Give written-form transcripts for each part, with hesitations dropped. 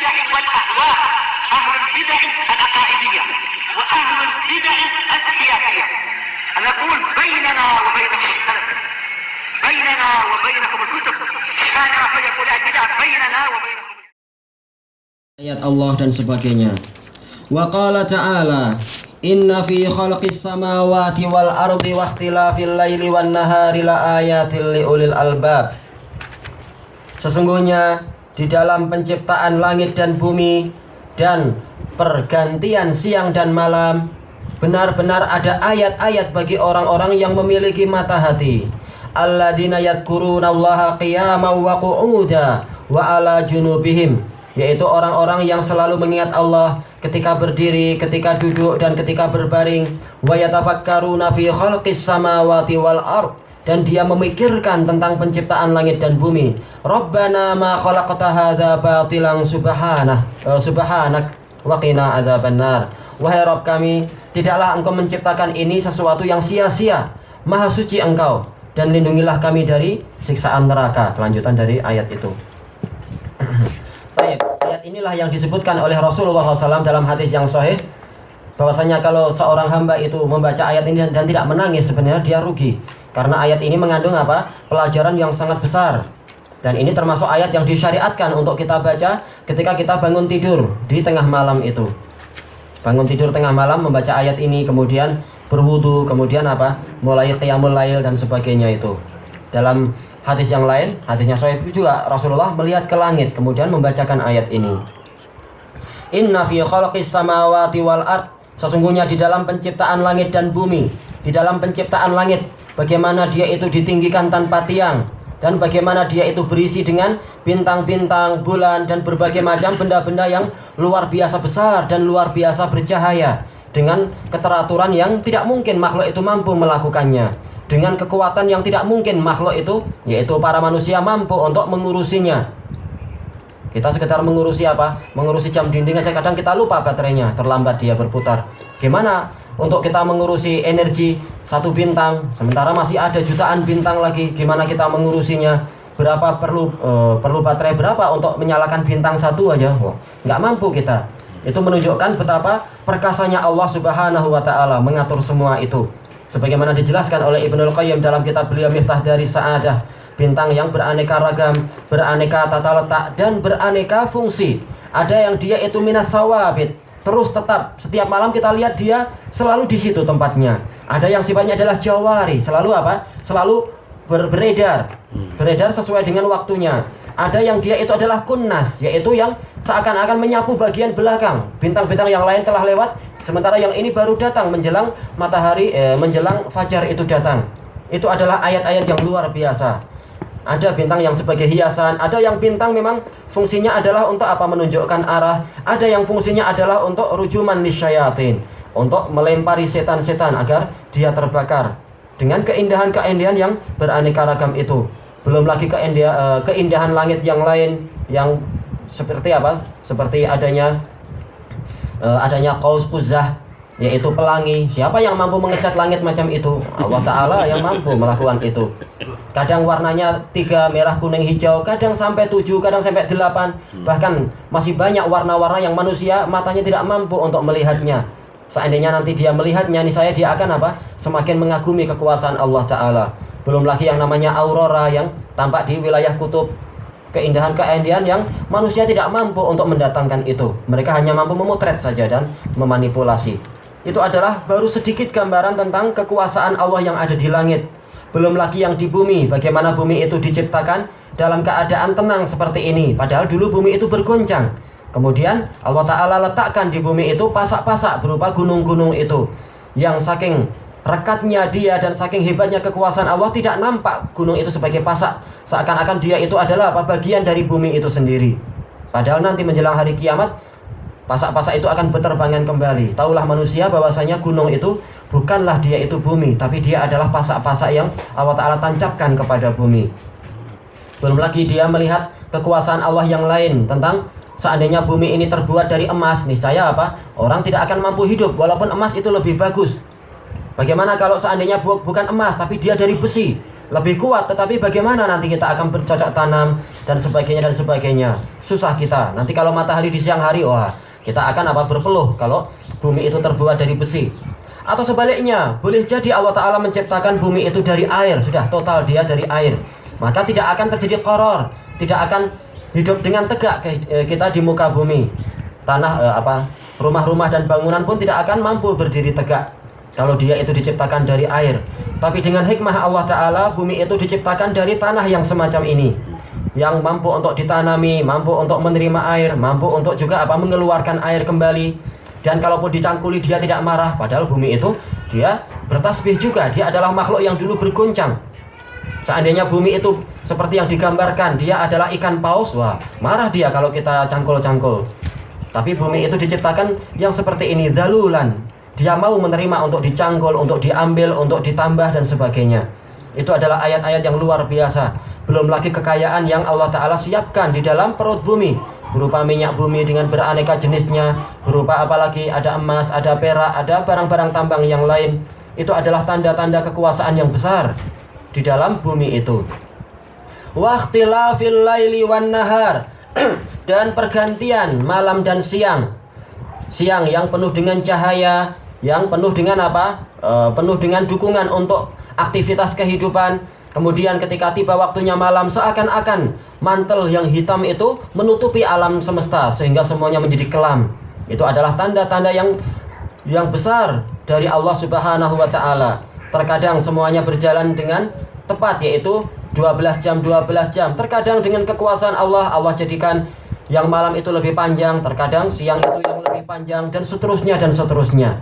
البدع والأهواء، أهل البدع العقائدية وأهل البدع السياسية. نقول بيننا وبينكم السلف، بيننا وبينكم الكتب، كان فيقول البدع بيننا وبينكم. Ayat Allah dan sebagainya. Wa qala ta'ala, inna fi khalqis samawati wal ardi wa ikhtilafil laili wan nahari la ayatil liulil albab. Sesungguhnya di dalam penciptaan langit dan bumi dan pergantian siang dan malam benar-benar ada ayat-ayat bagi orang-orang yang memiliki mata hati. Alladzina yadhkurunallaha qiyaman wa qu'uda wa ala junubihim, yaitu orang-orang yang selalu mengingat Allah ketika berdiri, ketika duduk, dan ketika berbaring. Wa yatafakkaruna fi khalqis samawati wal ard, dan dia memikirkan tentang penciptaan langit dan bumi. Rabbana ma khalaqta hadza batilan subhanak wa qina adzabannar. Wahai Rabb kami, tidaklah Engkau menciptakan ini sesuatu yang sia-sia. Maha suci Engkau, dan lindungilah kami dari siksaan neraka. Kelanjutan dari ayat itu. Baik, ayat inilah yang disebutkan oleh Rasulullah SAW dalam hadis yang sahih, bahwasanya kalau seorang hamba itu membaca ayat ini dan tidak menangis, sebenarnya dia rugi. Karena ayat ini mengandung apa? Pelajaran yang sangat besar. Dan ini termasuk ayat yang disyariatkan untuk kita baca ketika kita bangun tidur di tengah malam itu. Bangun tidur tengah malam membaca ayat ini, kemudian berwudu, kemudian apa? Mulai qiyamul lail dan sebagainya itu. Dalam hadis yang lain, hadisnya sahih juga, Rasulullah melihat ke langit kemudian membacakan ayat ini. Inna fi khalqis samawati wal ard, sesungguhnya di dalam penciptaan langit dan bumi, di dalam penciptaan langit, bagaimana dia itu ditinggikan tanpa tiang, dan bagaimana dia itu berisi dengan bintang-bintang, bulan, dan berbagai macam benda-benda yang luar biasa besar dan luar biasa bercahaya, dengan keteraturan yang tidak mungkin makhluk itu mampu melakukannya, dengan kekuatan yang tidak mungkin makhluk itu, yaitu para manusia, mampu untuk mengurusinya. Kita sekedar mengurusi apa? Mengurusi jam dinding aja kadang kita lupa baterainya, terlambat dia berputar. Gimana untuk kita mengurusi energi satu bintang, sementara masih ada jutaan bintang lagi? Gimana kita mengurusinya? Berapa perlu baterai berapa untuk menyalakan bintang satu aja? Wah, nggak mampu kita. Itu menunjukkan betapa perkasanya Allah Subhanahu wa Ta'ala mengatur semua itu. Sebagaimana dijelaskan oleh Ibnul Qayyim dalam kitab beliau Miftah dari Sa'adah, bintang yang beraneka ragam, beraneka tata letak, dan beraneka fungsi. Ada yang dia itu minas sawabit, terus tetap setiap malam kita lihat dia selalu di situ tempatnya. Ada yang sifatnya adalah jawari, selalu apa? Selalu beredar sesuai dengan waktunya. Ada yang dia itu adalah kunnas, yaitu yang seakan-akan menyapu bagian belakang. Bintang-bintang yang lain telah lewat, sementara yang ini baru datang menjelang matahari, menjelang fajar itu datang. Itu adalah ayat-ayat yang luar biasa. Ada bintang yang sebagai hiasan, ada yang bintang memang fungsinya adalah untuk apa? Menunjukkan arah. Ada yang fungsinya adalah untuk rujuman lisyayatin, untuk melempari setan-setan agar dia terbakar. Dengan keindahan-keindahan yang beraneka ragam itu. Belum lagi keindahan langit yang lain yang seperti apa? Seperti adanya qaus quzah, yaitu pelangi. Siapa yang mampu mengecat langit macam itu? Allah Ta'ala yang mampu melakukan itu. Kadang warnanya 3, merah, kuning, hijau, kadang sampai 7, kadang sampai 8. Bahkan masih banyak warna-warna yang manusia matanya tidak mampu untuk melihatnya. Seandainya nanti dia melihatnya, niscaya dia akan apa? Semakin mengagumi kekuasaan Allah Ta'ala. Belum lagi yang namanya aurora yang tampak di wilayah kutub. Keindahan-keindahan yang manusia tidak mampu untuk mendatangkan itu. Mereka hanya mampu memotret saja dan memanipulasi. Itu adalah baru sedikit gambaran tentang kekuasaan Allah yang ada di langit. Belum lagi yang di bumi, bagaimana bumi itu diciptakan dalam keadaan tenang seperti ini. Padahal dulu bumi itu bergoncang. Kemudian Allah Ta'ala letakkan di bumi itu pasak-pasak berupa gunung-gunung itu. Yang saking rekatnya dia dan saking hebatnya kekuasaan Allah, tidak nampak gunung itu sebagai pasak. Seakan-akan dia itu adalah bagian dari bumi itu sendiri. Padahal nanti menjelang hari kiamat, pasak-pasak itu akan berterbangan kembali. Taulah manusia bahwasanya gunung itu bukanlah dia itu bumi, tapi dia adalah pasak-pasak yang Allah Ta'ala tancapkan kepada bumi. Belum lagi dia melihat kekuasaan Allah yang lain tentang seandainya bumi ini terbuat dari emas, niscaya apa? Orang tidak akan mampu hidup walaupun emas itu lebih bagus. Bagaimana kalau seandainya bukan emas tapi dia dari besi, lebih kuat, tetapi bagaimana nanti kita akan bercocok tanam, dan sebagainya. Susah kita. Nanti kalau matahari di siang hari, wah, kita akan berpeluh kalau bumi itu terbuat dari besi. Atau sebaliknya, boleh jadi Allah Ta'ala menciptakan bumi itu dari air, sudah total dia dari air. Maka tidak akan terjadi qoror, tidak akan hidup dengan tegak kita di muka bumi. Tanah rumah-rumah dan bangunan pun tidak akan mampu berdiri tegak kalau dia itu diciptakan dari air. Tapi dengan hikmah Allah Ta'ala, bumi itu diciptakan dari tanah yang semacam ini, yang mampu untuk ditanami, mampu untuk menerima air, mampu untuk juga mengeluarkan air kembali. Dan kalaupun dicangkuli dia tidak marah, padahal bumi itu dia bertasbih juga. Dia adalah makhluk yang dulu bergoncang. Seandainya bumi itu seperti yang digambarkan, dia adalah ikan paus, wah, marah dia kalau kita cangkul-cangkul. Tapi bumi itu diciptakan yang seperti ini, zalulan. Dia mau menerima untuk dicangkul, untuk diambil, untuk ditambah dan sebagainya. Itu adalah ayat-ayat yang luar biasa. Belum lagi kekayaan yang Allah Ta'ala siapkan di dalam perut bumi, berupa minyak bumi dengan beraneka jenisnya, berupa apalagi ada emas, ada perak, ada barang-barang tambang yang lain. Itu adalah tanda-tanda kekuasaan yang besar di dalam bumi itu. Waqtilafil laili wan nahar dan pergantian malam dan siang. Siang yang penuh dengan cahaya, yang penuh dengan penuh dengan dukungan untuk aktivitas kehidupan. Kemudian ketika tiba waktunya malam, seakan-akan mantel yang hitam itu menutupi alam semesta sehingga semuanya menjadi kelam. Itu adalah tanda-tanda yang besar dari Allah Subhanahu wa Ta'ala. Terkadang semuanya berjalan dengan tepat, yaitu 12 jam. Terkadang dengan kekuasaan Allah jadikan yang malam itu lebih panjang, terkadang siang itu yang lebih panjang, dan seterusnya.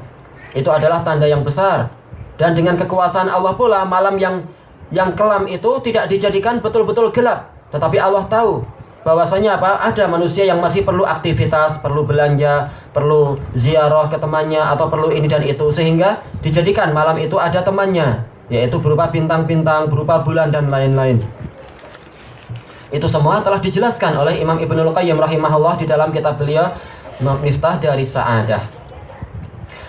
Itu adalah tanda yang besar. Dan dengan kekuasaan Allah pula, malam yang kelam itu tidak dijadikan betul-betul gelap. Tetapi Allah tahu bahwasanya ada manusia yang masih perlu aktivitas, perlu belanja, perlu ziarah ke temannya, atau perlu ini dan itu, sehingga dijadikan malam itu ada temannya, yaitu berupa bintang-bintang, berupa bulan dan lain-lain. Itu semua telah dijelaskan oleh Imam Ibnul Qayyim rahimahullah di dalam kitab beliau Miftah Daris Sa'adah.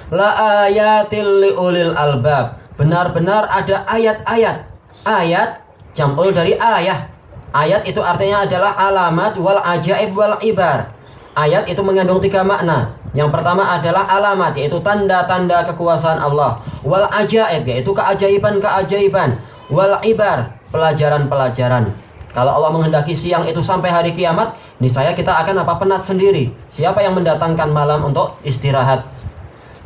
La ayatil liulil albab. Benar-benar ada ayat-ayat. Ayat jam'ul dari ayah. Ayat itu artinya adalah alamat wal ajaib wal ibar. Ayat itu mengandung 3 makna. Yang pertama adalah alamat, yaitu tanda-tanda kekuasaan Allah. Wal ajaib, yaitu keajaiban-keajaiban. Wal ibar, pelajaran-pelajaran. Kalau Allah menghendaki siang itu sampai hari kiamat, niscaya kita akan penat sendiri. Siapa yang mendatangkan malam untuk istirahat?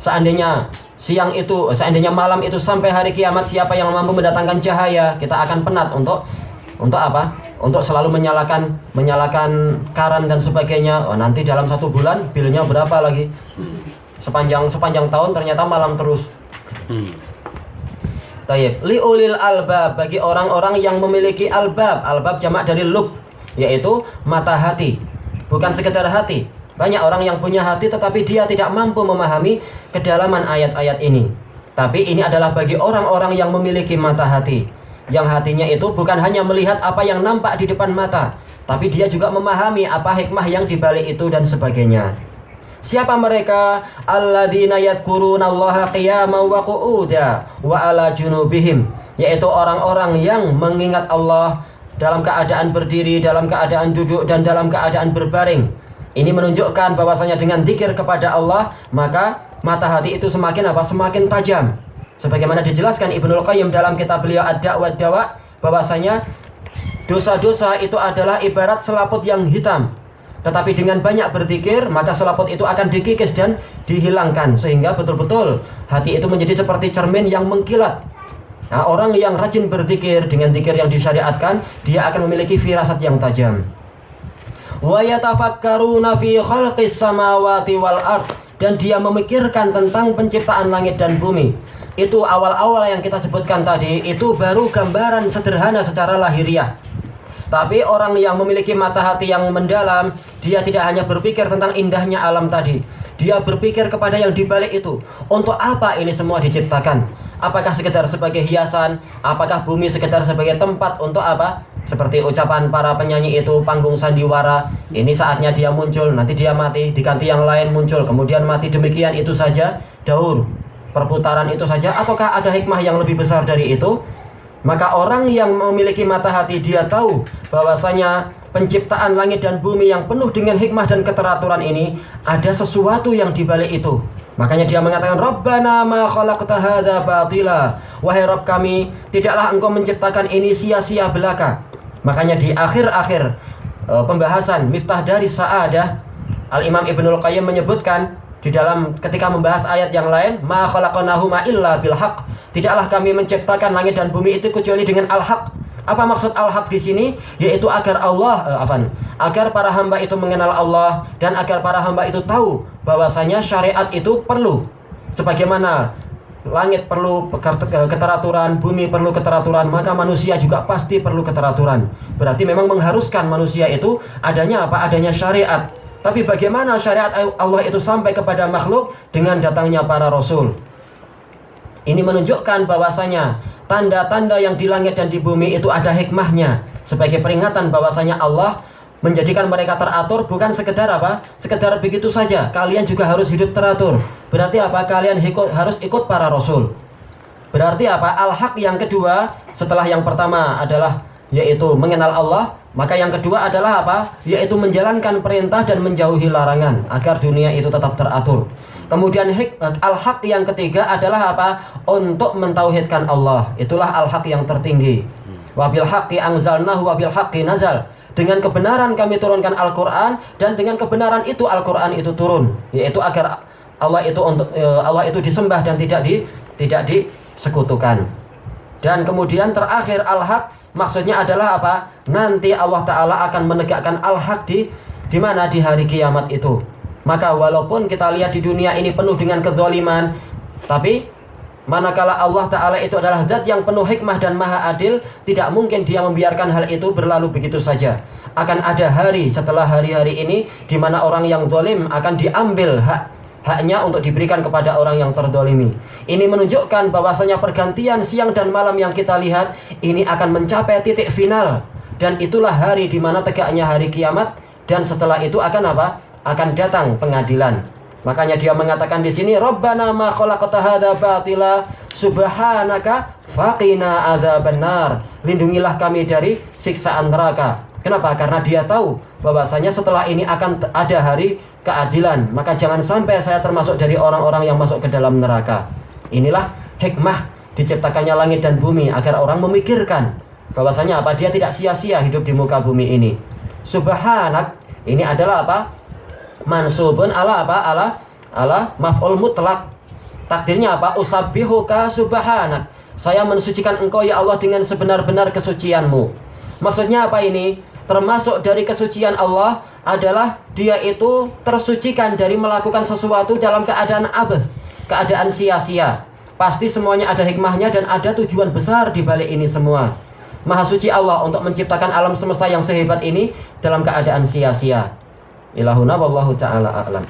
Seandainya malam itu sampai hari kiamat, siapa yang mampu mendatangkan cahaya? Kita akan penat untuk Untuk selalu menyalakan karan dan sebagainya. Oh, nanti dalam 1 bulan bilnya berapa lagi? Sepanjang tahun ternyata malam terus. Tayyib. Liulil albab, bagi orang-orang yang memiliki albab. Albab jamak dari lub, yaitu mata hati. Bukan sekedar hati. Banyak orang yang punya hati tetapi dia tidak mampu memahami kedalaman ayat-ayat ini. Tapi ini adalah bagi orang-orang yang memiliki mata hati, yang hatinya itu bukan hanya melihat apa yang nampak di depan mata, tapi dia juga memahami apa hikmah yang dibalik itu dan sebagainya. Siapa mereka? Alladzina yadhkurunallaha qiyaman wa qu'udan wa ala junubihim, yaitu orang-orang yang mengingat Allah dalam keadaan berdiri, dalam keadaan duduk, dan dalam keadaan berbaring. Ini menunjukkan bahwasanya dengan zikir kepada Allah, maka mata hati itu semakin semakin tajam. Sebagaimana dijelaskan Ibnul Qayyim dalam kitab beliau Ad-Da' Dawa, bahwasanya dosa-dosa itu adalah ibarat selaput yang hitam. Tetapi dengan banyak berzikir, maka selaput itu akan dikikis dan dihilangkan, sehingga betul-betul hati itu menjadi seperti cermin yang mengkilat. Nah, orang yang rajin berzikir dengan zikir yang disyariatkan, dia akan memiliki firasat yang tajam. Wa yatafakkaruna fi khalqis samawati wal ard, dan dia memikirkan tentang penciptaan langit dan bumi. Itu awal-awal yang kita sebutkan tadi, itu baru gambaran sederhana secara lahiriah. Tapi orang yang memiliki mata hati yang mendalam, dia tidak hanya berpikir tentang indahnya alam tadi, dia berpikir kepada yang dibalik itu. Untuk apa ini semua diciptakan? Apakah sekedar sebagai hiasan? Apakah bumi sekedar sebagai tempat untuk apa? Seperti ucapan para penyanyi itu, panggung sandiwara. Ini saatnya dia muncul, nanti dia mati, diganti yang lain muncul, kemudian mati, demikian itu saja, daur, perputaran itu saja. Ataukah ada hikmah yang lebih besar dari itu? Maka orang yang memiliki mata hati, dia tahu bahwasanya penciptaan langit dan bumi yang penuh dengan hikmah dan keteraturan ini, ada sesuatu yang dibalik itu. Makanya dia mengatakan, Rabbana ma khalaqta hadza batila. Wahai Rabb kami, tidaklah engkau menciptakan ini sia-sia belaka. Makanya di akhir-akhir pembahasan Miftah dari Sa'adah, Al-Imam Ibnul Qayyim menyebutkan di dalam ketika membahas ayat yang lain, ma khalaqnahuma illa bil haqq. Tidaklah kami menciptakan langit dan bumi itu kecuali dengan al-haq. Apa maksud al-haq di sini? Yaitu agar agar para hamba itu mengenal Allah dan agar para hamba itu tahu bahwasanya syariat itu perlu. Sebagaimana langit perlu keteraturan, bumi perlu keteraturan, maka manusia juga pasti perlu keteraturan. Berarti memang mengharuskan manusia itu adanya apa? Adanya syariat. Tapi bagaimana syariat Allah itu sampai kepada makhluk? Dengan datangnya para rasul. Ini menunjukkan bahwasanya tanda-tanda yang di langit dan di bumi itu ada hikmahnya. Sebagai peringatan bahwasanya Allah menjadikan mereka teratur, bukan sekedar apa? Sekedar begitu saja. Kalian juga harus hidup teratur. Berarti apa? Kalian harus ikut para rasul. Berarti apa? Al-haq yang kedua, setelah yang pertama adalah yaitu mengenal Allah, maka yang kedua adalah apa? Yaitu menjalankan perintah dan menjauhi larangan agar dunia itu tetap teratur. Kemudian al-haq yang ketiga adalah apa? Untuk mentauhidkan Allah. Itulah al-haq yang tertinggi. Wabil haqqi anzalnahu wabil haqqi nazal. Dengan kebenaran kami turunkan Al-Qur'an dan dengan kebenaran itu Al-Qur'an itu turun, yaitu agar Allah itu disembah dan tidak disekutukan. Dan kemudian terakhir al-haq maksudnya adalah apa? Nanti Allah Ta'ala akan menegakkan al-haq di mana? Di hari kiamat itu. Maka walaupun kita lihat di dunia ini penuh dengan kezaliman, tapi manakala Allah Ta'ala itu adalah zat yang penuh hikmah dan maha adil, tidak mungkin dia membiarkan hal itu berlalu begitu saja. Akan ada hari setelah hari-hari ini di mana orang yang zalim akan diambil haknya untuk diberikan kepada orang yang terdolimi. Ini menunjukkan bahwasanya pergantian siang dan malam yang kita lihat ini akan mencapai titik final. Dan itulah hari di mana tegaknya hari kiamat. Dan setelah itu akan apa? Akan datang pengadilan. Makanya dia mengatakan di sini, Rabbana ma khalaqta hadza batila subhanaka faqina adzabannar. Lindungilah kami dari siksaan neraka. Kenapa? Karena dia tahu bahwasanya setelah ini akan ada hari keadilan. Maka jangan sampai saya termasuk dari orang-orang yang masuk ke dalam neraka. Inilah hikmah diciptakannya langit dan bumi agar orang memikirkan bahwasanya apa? Dia tidak sia-sia hidup di muka bumi ini. Subhanak ini adalah apa? Mansubun ala apa? Ala maf'ul mutlak. Takdirnya apa? Usabbihuka subhanak. Saya mensucikan engkau ya Allah dengan sebenar-benar kesucianmu. Maksudnya apa ini? Termasuk dari kesucian Allah adalah dia itu tersucikan dari melakukan sesuatu dalam keadaan abas, keadaan sia-sia. Pasti semuanya ada hikmahnya dan ada tujuan besar di balik ini semua. Maha suci Allah untuk menciptakan alam semesta yang sehebat ini dalam keadaan sia-sia. Ilahuna wallahu ta'ala a'lam.